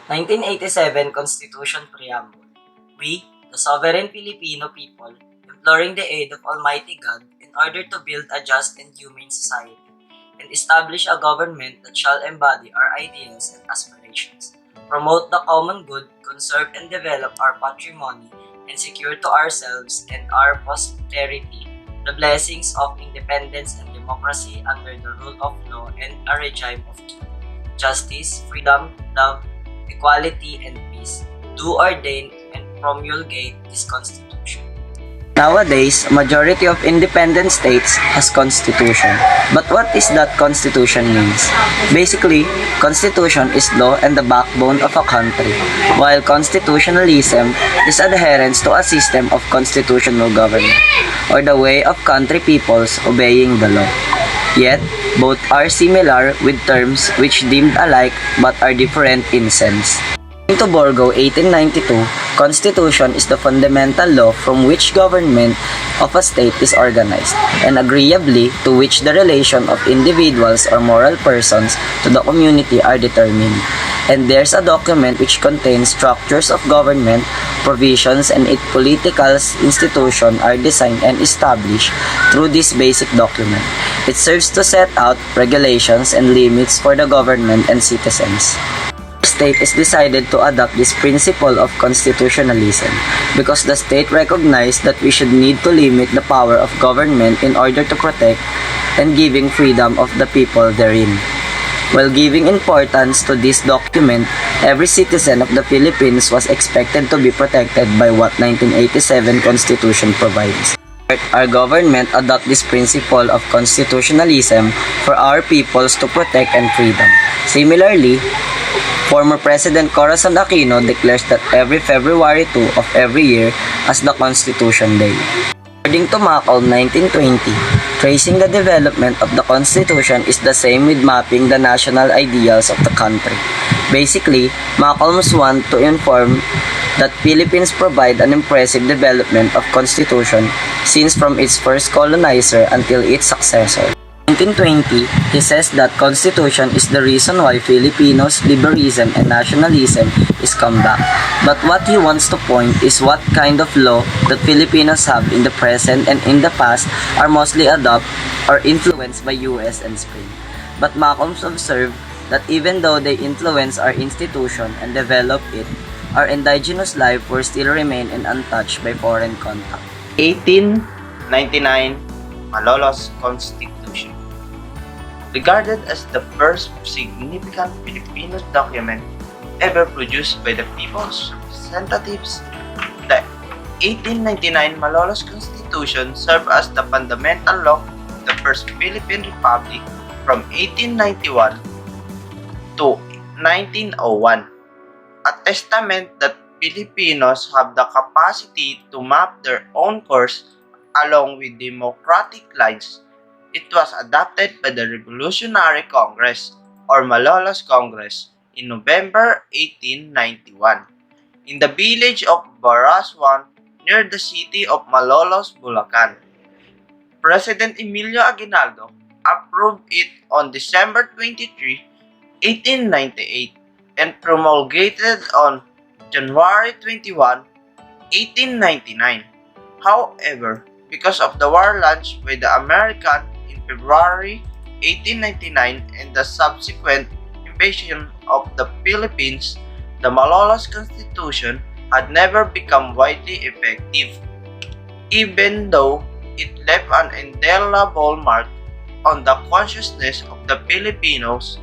1987 Constitution Preamble. We, the sovereign Filipino people, imploring the aid of Almighty God in order to build a just and humane society, and establish a government that shall embody our ideals and aspirations, promote the common good, conserve and develop our patrimony, and secure to ourselves and our posterity the blessings of independence and democracy under the rule of law and a regime of justice, freedom, love, equality, and peace, do ordain and promulgate this Constitution. Nowadays, majority of independent states has constitution. But what is that constitution means? Basically, constitution is law and the backbone of a country, while constitutionalism is adherence to a system of constitutional government, or the way of country peoples obeying the law. Yet, both are similar with terms which deemed alike but are different in sense. According to Borgo 1892, Constitution is the fundamental law from which government of a state is organized, and agreeably to which the relation of individuals or moral persons to the community are determined. And there's a document which contains structures of government, provisions, and its political institutions are designed and established through this basic document. It serves to set out regulations and limits for the government and citizens. State is decided to adopt this principle of constitutionalism because the state recognized that we should need to limit the power of government in order to protect and giving freedom of the people therein. While giving importance to this document, every citizen of the Philippines was expected to be protected by what 1987 Constitution provides. Our government adopt this principle of constitutionalism for our peoples to protect and freedom. Similarly, former President Corazon Aquino declares that every February 2 of every year as the Constitution Day. According to Malcolm 1920, tracing the development of the Constitution is the same with mapping the national ideals of the country. Basically, Malcolm's want to inform that Philippines provide an impressive development of Constitution since from its first colonizer until its successor. 1920, he says that Constitution is the reason why Filipinos' liberalism and nationalism is come back. But what he wants to point is what kind of law that Filipinos have in the present and in the past are mostly adopted or influenced by US and Spain. But Malcolm observed that even though they influence our institution and develop it, our indigenous life will still remain and untouched by foreign contact. 1899 Malalos Constitution. Regarded as the first significant Filipino document ever produced by the people's representatives, the 1899 Malalos Constitution served as the fundamental law of the first Philippine Republic from 1891 to 1901, a testament that Filipinos have the capacity to map their own course along with democratic lines. It was adopted by the Revolutionary Congress or Malalos Congress in November 1891 in the village of Baraswan near the city of Malolos, Bulacan. President Emilio Aguinaldo approved it on December 23, 1898 and promulgated on January 21, 1899. However, because of the war launched by the American in February 1899 and the subsequent invasion of the Philippines, the Malalos Constitution had never become widely effective, even though it left an indelible mark on the consciousness of the Filipinos,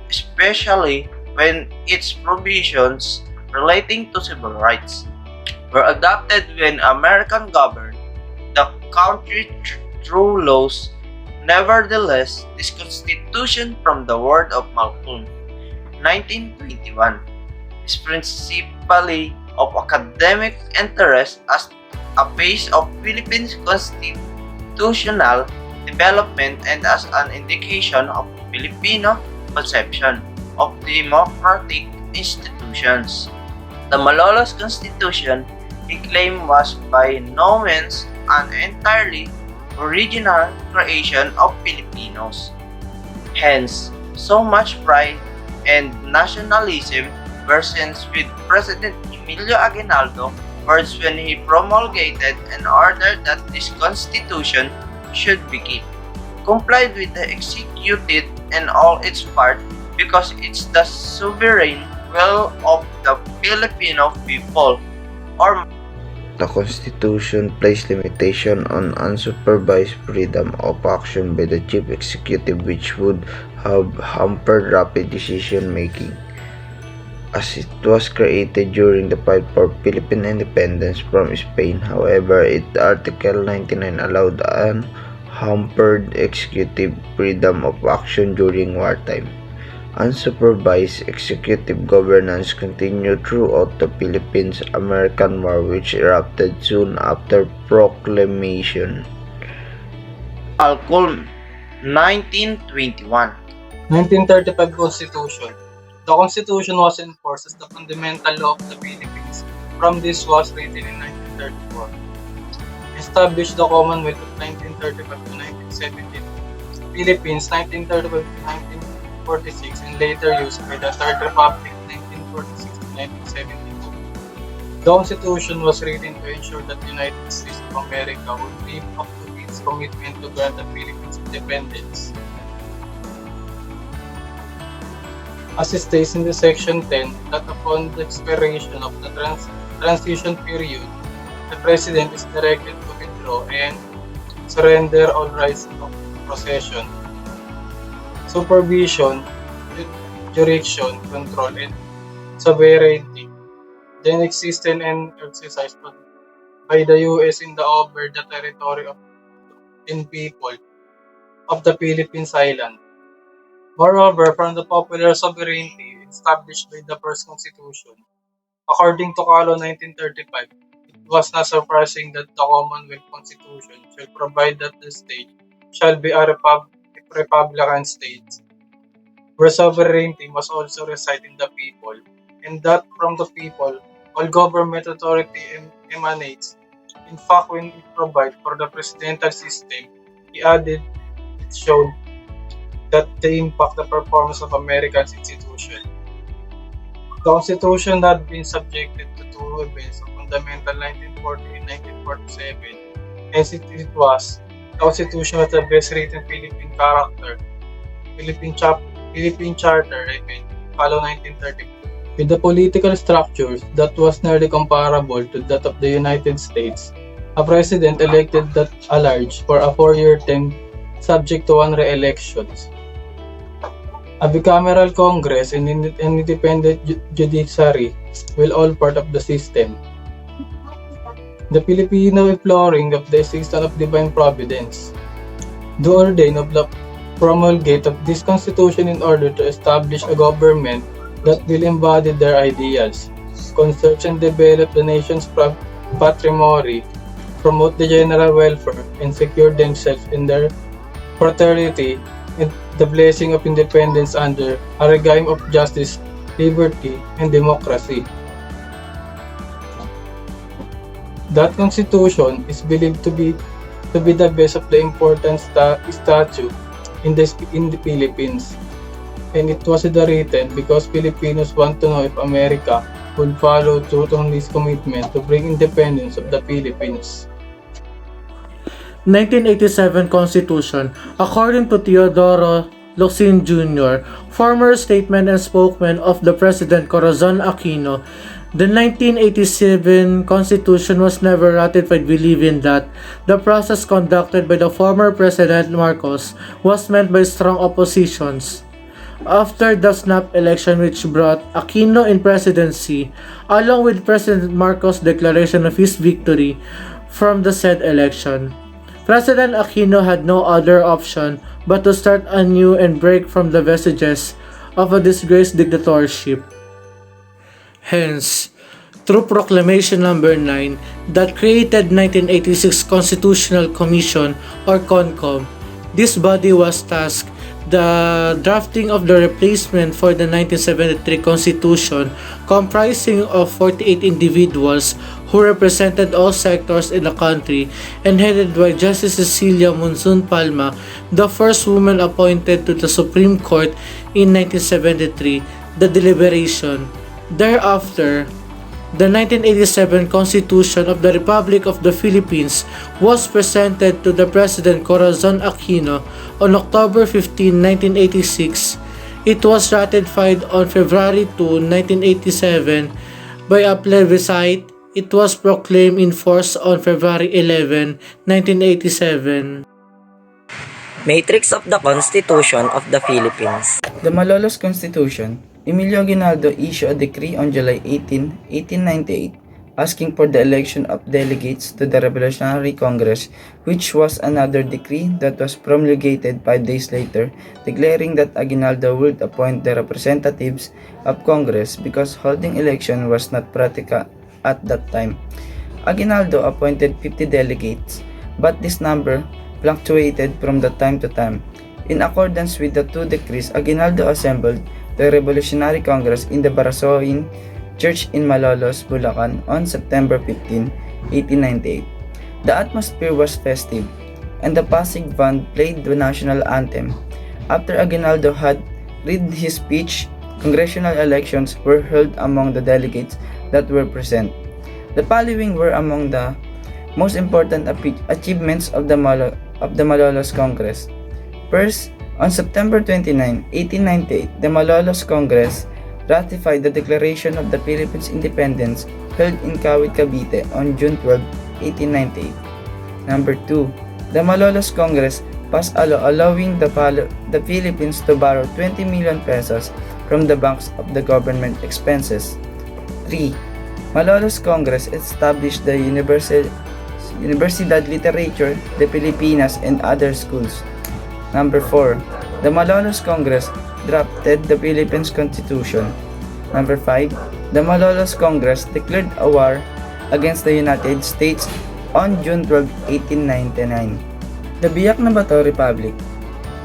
especially when its provisions relating to civil rights were adopted when American governed the country through laws. Nevertheless, this constitution, from the word of Malcolm, 1921, is principally of academic interest as a phase of Philippines constitutional development and as an indication of Filipino conception of democratic institutions. The Malalos Constitution, he claimed, was by no means an entirely original creation of Filipinos. Hence, so much pride and nationalism ever since, with President Emilio Aguinaldo words when he promulgated an order that this constitution should be complied with the executed in all its part because it's the sovereign will of the Filipino people. Or the Constitution placed limitation on unsupervised freedom of action by the chief executive, which would have hampered rapid decision making. As it was created during the fight for Philippine independence from Spain, however, Article 99 allowed unhampered executive freedom of action during wartime. Unsupervised executive governance continued throughout the Philippines-American War, which erupted soon after proclamation. Alculm 1921. 1935 Constitution. The Constitution was enforced as the fundamental law of the Philippines. From this was written in 1934. Established the Commonwealth of 1935 to 1972. Philippines 1935 to 1946 and later used by the Third Republic 1946 to 1972. The Constitution was written to ensure that the United States of America would live up to its commitment to grant the Philippines independence. As it states in the Section 10, that upon the expiration of the transition period, the President is directed to withdraw and surrender all rights of possession, supervision, jurisdiction, control, and sovereignty then existed and exercised by the U.S. in the over the territory of and people of the Philippines Island. Moreover, from the popular sovereignty established by the first constitution, according to Calo 1935, it was not surprising that the Commonwealth Constitution shall provide that the state shall be a republican state, where sovereignty must also reside in the people, and that from the people all government authority emanates. In fact, when it provides for the presidential system, he added, it showed that they impact the performance of American institutions. The Constitution had been subjected to two events of fundamental 1940 and 1947, and the Constitution was the best written Philippine character, Philippine Charter event, Calo 1930. With the political structures that was nearly comparable to that of the United States, a president elected at large for a 4-year term subject to one re-election. A bicameral Congress and independent judiciary will all part of the system. The Filipino imploring of the existence of divine providence. The ordain of the promulgate of this constitution in order to establish a government that will embody their ideals, conserve and develop the nation's patrimony, promote the general welfare, and secure themselves in their fraternity and the blessing of independence under a regime of justice, liberty, and democracy. That constitution is believed to be the best of the important statute in the Philippines, and it was written because Filipinos want to know if America would follow through on this commitment to bring independence of the Philippines. 1987 Constitution. According to Teodoro Locsin Jr., former statesman and spokesman of the President Corazon Aquino, the 1987 Constitution was never ratified, believing that the process conducted by the former President Marcos was met by strong oppositions. After the snap election which brought Aquino in presidency, along with President Marcos' declaration of his victory from the said election, President Aquino had no other option but to start anew and break from the vestiges of a disgraced dictatorship. Hence, through Proclamation Number 9 that created 1986 Constitutional Commission or CONCOM, this body was tasked the drafting of the replacement for the 1973 Constitution, comprising of 48 individuals who represented all sectors in the country and headed by Justice Cecilia Monzon Palma, the first woman appointed to the Supreme Court in 1973. The deliberation, Thereafter, the 1987 Constitution of the Republic of the Philippines was presented to the President Corazon Aquino on October 15, 1986. It was ratified on February 2, 1987 by a plebiscite. It was proclaimed in force on February 11, 1987. Matrix of the Constitution of the Philippines. The Malalos Constitution. Emilio Aguinaldo issued a decree on July 18, 1898, asking for the election of delegates to the Revolutionary Congress, which was another decree that was promulgated 5 days later, declaring that Aguinaldo would appoint the representatives of Congress because holding election was not practical at that time. Aguinaldo appointed 50 delegates, but this number fluctuated from the time to time. In accordance with the two decrees, Aguinaldo assembled the Revolutionary Congress in the Barasoin Church in Malalos, Bulacan on September 15, 1898. The atmosphere was festive, and the Pasig Band played the national anthem. After Aguinaldo had read his speech, congressional elections were held among the delegates that were present. The following were among the most important achievements of the Malalos Congress. First, on September 29, 1898, the Malalos Congress ratified the Declaration of the Philippines' Independence held in Kawit, Cavite on June 12, 1898. Number 2. The Malalos Congress passed a law allowing the Philippines to borrow 20 million pesos from the banks of the government expenses. 3. Malalos Congress established the Universidad Literature de Filipinas and other schools. Number 4. The Malalos Congress drafted the Philippines Constitution. Number 5. The Malalos Congress declared a war against the United States on June 12, 1899. The Biak na Bato Republic.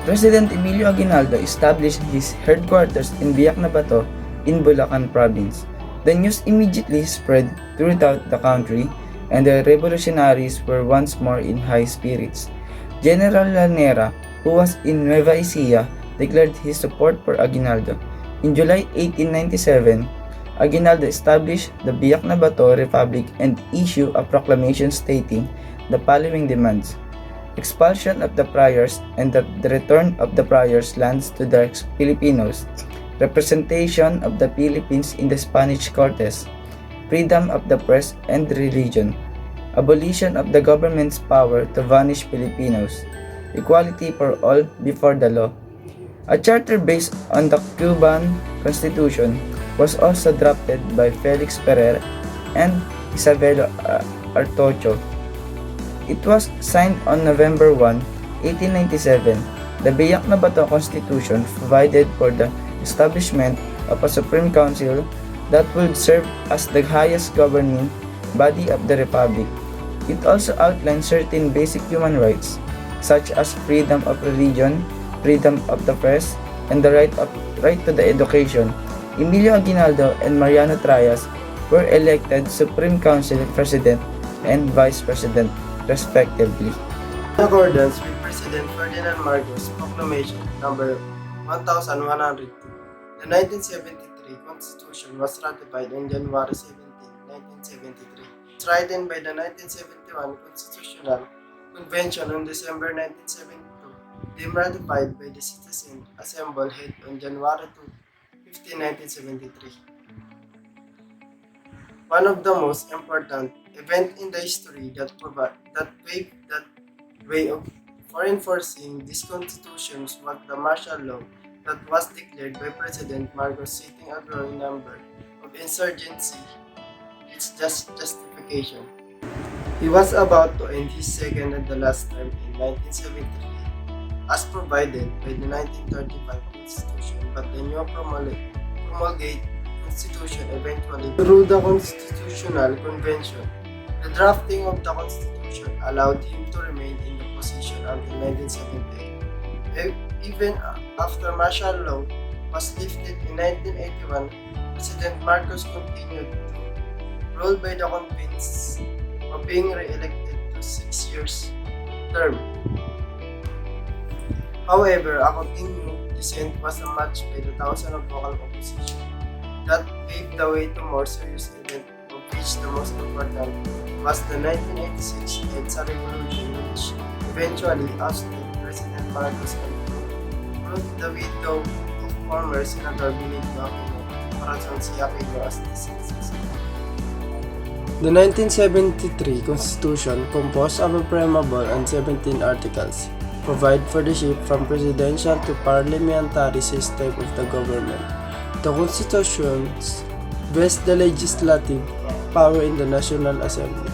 President Emilio Aguinaldo established his headquarters in Biak na Bato in Bulacan Province. The news immediately spread throughout the country, and the revolutionaries were once more in high spirits. General Lanera, who was in Nueva Ecija, declared his support for Aguinaldo. In July 1897, Aguinaldo established the Biak na Bato Republic and issued a proclamation stating the following demands: expulsion of the priors and the return of the priors' lands to the Filipinos, representation of the Philippines in the Spanish Cortes, freedom of the press and religion, abolition of the government's power to banish Filipinos, equality for all before the law. A charter based on the Cuban Constitution was also drafted by Felix Ferrer and Isabel Artocho. It was signed on November 1, 1897. The Biak na Bato Constitution provided for the establishment of a Supreme Council that would serve as the highest governing body of the Republic. It also outlined certain basic human rights, such as freedom of religion, freedom of the press, and the right to the education. Emilio Aguinaldo and Mariano Trias were elected Supreme Council President and Vice President, respectively. In accordance with President Ferdinand Marcos' Proclamation number 1102, the 1973 Constitution was ratified on January 17, 1973, strengthened by the 1971 Constitutional Convention on December 1972, deemed ratified by the Citizen Assembly held on January 2, 1973. One of the most important events in the history that paved that way for enforcing these constitutions was the martial law that was declared by President Marcos, citing a growing number of insurgency its justification. He was about to end his second and the last term in 1973, as provided by the 1935 Constitution, but the new promulgated Constitution eventually through the Constitutional Convention. The drafting of the Constitution allowed him to remain in the position until 1978. Even after martial law was lifted in 1981, President Marcos continued to rule by the convince of being re-elected to 6 years term. However, a continued dissent was matched by the thousands of vocal opposition. that paved the way to more serious events, of which the most important was the 1986 EDSA Revolution, which eventually ousted President Marcos and proved the widow of former Senator Benito Aquino, Corazon C. Aquino, as the successor. The 1973 Constitution, composed of a preamble and 17 articles, provide for the shift from presidential to parliamentary system of the government. The Constitution vests the legislative power in the National Assembly.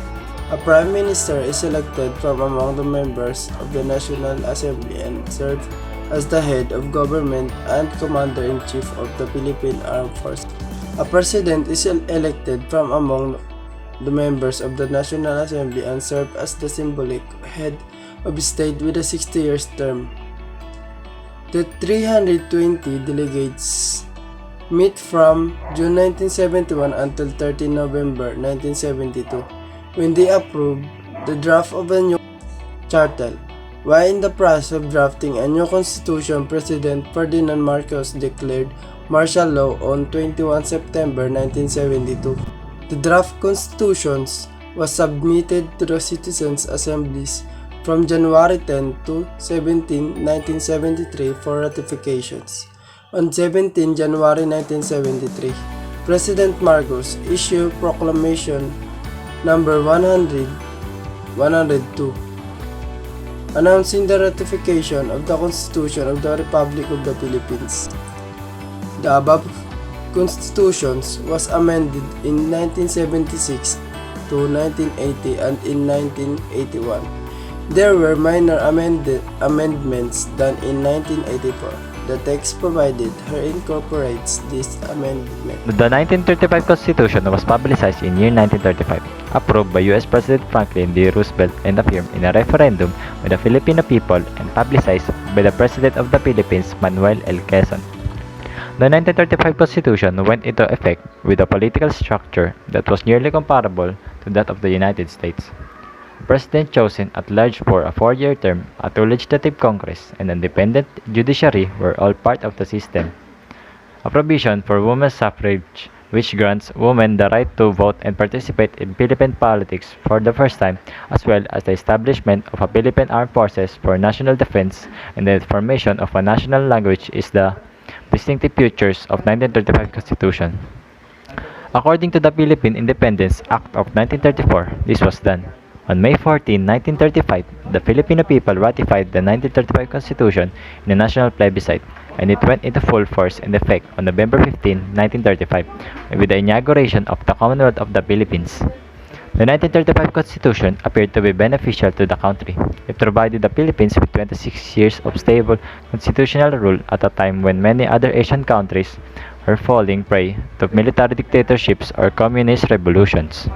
A Prime Minister is elected from among the members of the National Assembly and serves as the head of government and Commander-in-Chief of the Philippine Armed Forces. A President is elected from among the members of the National Assembly and serves as the symbolic head of state with a 60-year term. The 320 delegates meet from June 1971 until 13 November 1972, when they approved the draft of a new charter. While in the process of drafting a new constitution, President Ferdinand Marcos declared martial law on 21 September 1972. The draft constitutions was submitted to the citizens' assemblies from January 10 to 17, 1973 for ratifications. On 17 January 1973, President Marcos issued Proclamation number 102, announcing the ratification of the Constitution of the Republic of the Philippines. The above constitutions was amended in 1976 to 1980 and in 1981. There were minor amendments done in 1984. The text provided here incorporates this amendment. The 1935 Constitution was publicized in year 1935, approved by U.S. President Franklin D. Roosevelt and affirmed in a referendum by the Filipino people and publicized by the President of the Philippines, Manuel L. Quezon. The 1935 Constitution went into effect with a political structure that was nearly comparable to that of the United States. A president chosen at large for a 4-year term, a 2 legislative Congress, and an independent judiciary were all part of the system. A provision for women's suffrage, which grants women the right to vote and participate in Philippine politics for the first time, as well as the establishment of a Philippine Armed Forces for national defense and the formation of a national language is the distinctive features of 1935 Constitution. According to the Philippine Independence Act of 1934, this was done. On May 14, 1935, the Filipino people ratified the 1935 Constitution in a national plebiscite, and it went into full force and effect on November 15, 1935, with the inauguration of the Commonwealth of the Philippines. The 1935 Constitution appeared to be beneficial to the country. It provided the Philippines with 26 years of stable constitutional rule at a time when many other Asian countries were falling prey to military dictatorships or communist revolutions.